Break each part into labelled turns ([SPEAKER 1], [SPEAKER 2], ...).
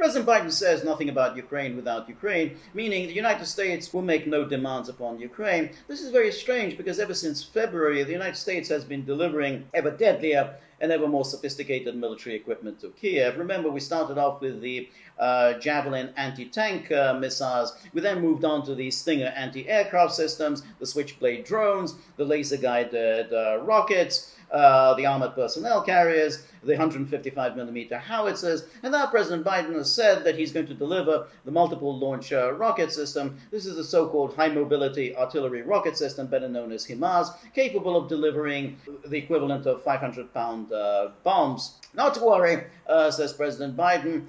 [SPEAKER 1] President Biden says nothing about Ukraine without Ukraine, meaning the United States will make no demands upon Ukraine. This is very strange because ever since February, the United States has been delivering ever deadlier and ever more sophisticated military equipment to Kiev. Remember, we started off with the Javelin anti-tank missiles. We then moved on to the Stinger anti-aircraft systems, the Switchblade drones, the laser-guided rockets, the armored personnel carriers, the 155mm howitzers, and now President Biden has said that he's going to deliver the multiple launch rocket system. This is the so-called high mobility artillery rocket system, better known as HIMARS, capable of delivering the equivalent of 500-pound bombs. Not to worry, says President Biden,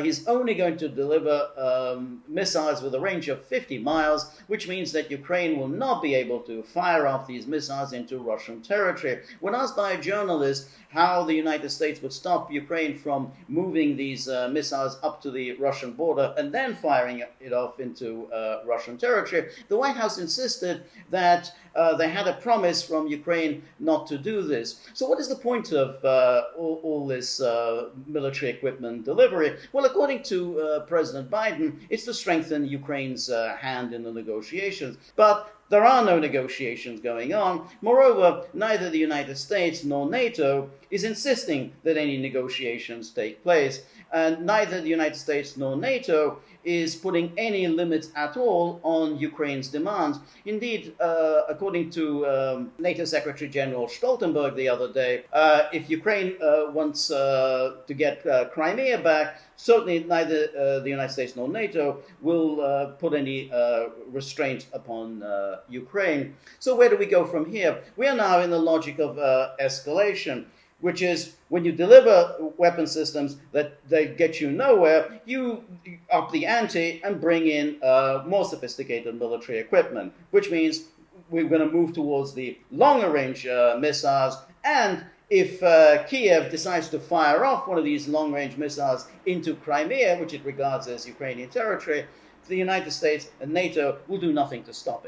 [SPEAKER 1] he's only going to deliver missiles with a range of 50 miles, which means that Ukraine will not be able to fire off these missiles into Russian territory. When asked by a journalist how the United States would stop Ukraine from moving these missiles up to the Russian border and then firing it off into Russian territory, the White House insisted that they had a promise from Ukraine not to do this. So what is the point of all this military equipment delivery? Well, according to President Biden, it's to strengthen Ukraine's hand in the negotiations. But there are no negotiations going on. Moreover, neither the United States nor NATO is insisting that any negotiations take place. And neither the United States nor NATO is putting any limits at all on Ukraine's demands. Indeed, according to NATO Secretary General Stoltenberg the other day, if Ukraine wants to get Crimea back, certainly neither the United States nor NATO will put any restraint upon Ukraine. So where do we go from here? We are now in the logic of escalation, which is when you deliver weapon systems that get you nowhere, you up the ante and bring in more sophisticated military equipment, which means we're going to move towards the longer range missiles. And if Kiev decides to fire off one of these long range missiles into Crimea, which it regards as Ukrainian territory, the United States and NATO will do nothing to stop it.